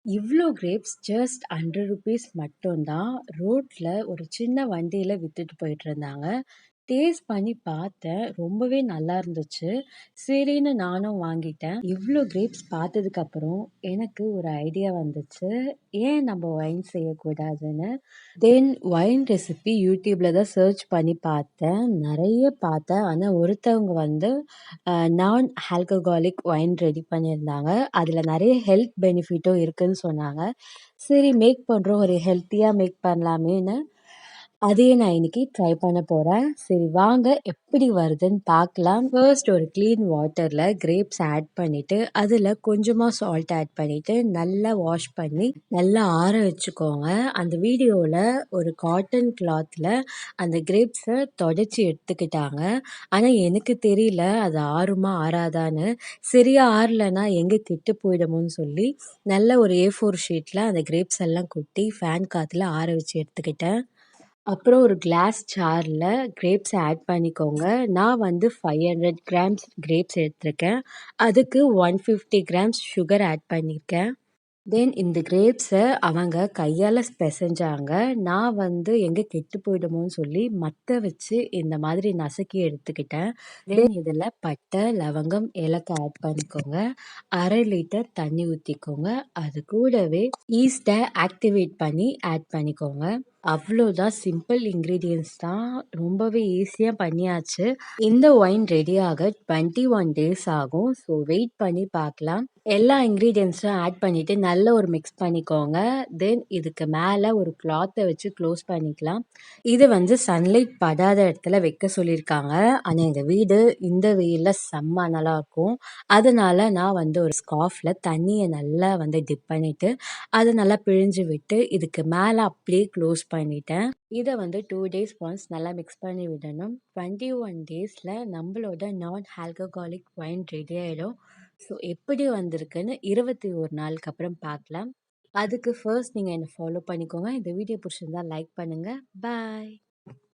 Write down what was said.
இவ்ளோ grapes just ₹100 மட்டும் தான். ரோட்ல ஒரு சின்ன வண்டியில வித்துட்டு போயிட்டுருந்தாங்க. டேஸ்ட் பண்ணி பார்த்தேன். ரொம்பவே நல்லா இருந்துச்சு. சரின்னு நானும் வாங்கிட்டேன். இவ்ளோ கிரேப்ஸ் பார்த்ததுக்கப்புறம் எனக்கு ஒரு ஐடியா வந்துச்சு. ஏன் நம்ம ஒயின் செய்யக்கூடாதுன்னு. தென் ஒயின் ரெசிபி யூடியூப்ல தான் சர்ச் பண்ணி பார்த்தேன். நெறைய பார்த்தேன். ஆனா ஒருத்தவங்க வந்து நான் ஆல்கஹாலிக் ஒயின் ரெடி பண்ணியிருந்தாங்க. அதில நெறைய ஹெல்த் பெனிஃபிட்டும் இருக்குன்னு சொன்னாங்க. சரி மேக் பண்றோம். ஒரு ஹெல்த்தியா மேக் பண்ணலாமேன்னு அதையே நான் இன்னைக்கு ட்ரை பண்ண போறேன். சரி வாங்க எப்படி வருதுன்னு பார்க்கலாம். ஃபர்ஸ்ட் ஒரு கிளீன் வாட்டர்ல கிரேப்ஸ் ஆட் பண்ணிட்டு, அதுல கொஞ்சமா சால்ட் ஆட் பண்ணிட்டு, நல்லா வாஷ் பண்ணி, நல்லா ஆற வச்சுக்கோங்க. அந்த வீடியோல ஒரு காட்டன் கிளாத்ல அந்த கிரேப்ஸ தொடச்சு எடுத்துக்கிட்டாங்க. ஆனா எனக்கு தெரியல அது ஆறுமா ஆறாதான்னு. சரியா ஆறலன்னா எங்க கெட்டு போயிடுமோன்னு சொல்லி, நல்ல ஒரு A4 ஷீட்ல அந்த கிரேப்ஸ் எல்லாம் கொட்டி ஃபேன் காத்துல ஆற வச்சு எடுத்துக்கிட்டேன். அப்புறம் ஒரு கிளாஸ் ஜார்ல கிரேப்ஸ் ஆட் பண்ணிக்கோங்க. நான் வந்து 500 கிராம்ஸ் கிரேப்ஸ் எடுத்திருக்கேன். அதுக்கு 150 கிராம்ஸ் சுகர் ஆட் பண்ணியிருக்கேன். தென் இந்த கிரேப்ஸ அவங்க கையால பெசஞ்சாங்க. நான் வந்து எங்க கெட்டு போயிடுமோன்னு சொல்லி மத்த வச்சு இந்த மாதிரி நசுக்கி எடுத்துக்கிட்டேன். தென் இதில பட்டை, லவங்கம், ஏலக்காய் ஆட் பண்ணிக்கோங்க. 1/2 லிட்டர் தண்ணி ஊத்திக்கோங்க. அது கூடவே ஈஸ்ட்ட ஆக்டிவேட் பண்ணி ஆட் பண்ணிக்கோங்க. அவ்வளோதான் சிம்பிள் இன்கிரீடியன்ட்ஸ் தான். ரொம்பவே ஈஸியா பண்ணியாச்சு. இந்த ஒயின் ரெடி ஆக 21 டேஸ் ஆகும். ஸோ வெயிட் பண்ணி பார்க்கலாம். எல்லா இன்கிரீடியன்ட்ஸும் ஆட் பண்ணிட்டு நல்ல ஒரு மிக்ஸ் பண்ணிக்கோங்க. தென் இதுக்கு மேல ஒரு கிளாத்த வச்சு க்ளோஸ் பண்ணிக்கலாம். இது வந்து சன்லைட் படாத இடத்துல வைக்க சொல்லியிருக்காங்க. ஆனா எங்க வீடு இந்த வெயில்ல செம்ம அனலா இருக்கும். அதனால நான் வந்து ஒரு ஸ்கார்ஃப்ல தண்ணிய நல்லா வந்து டிப் பண்ணிட்டு, அத நல்லா பிழிஞ்சு விட்டு, இதுக்கு மேல அப்படியே க்ளோஸ் பண்ணிட்டேன். இத வந்து 2 டேஸ் ஒன்ஸ் நல்லா மிக்ஸ் பண்ணி விடணும். 21 டேஸ்ல நம்மளோட நான் ஆல்கஹாலிக் ஒயின் ரெடி ஆயிடும். ஸோ எப்படி வந்திருக்குன்னு 21 நாளுக்கு அப்புறம் பார்க்கலாம். அதுக்கு ஃபர்ஸ்ட் நீங்க என்ன ஃபாலோ பண்ணிக்கோங்க. இந்த வீடியோ பிடிச்சிருந்தா லைக் பண்ணுங்க. பாய்.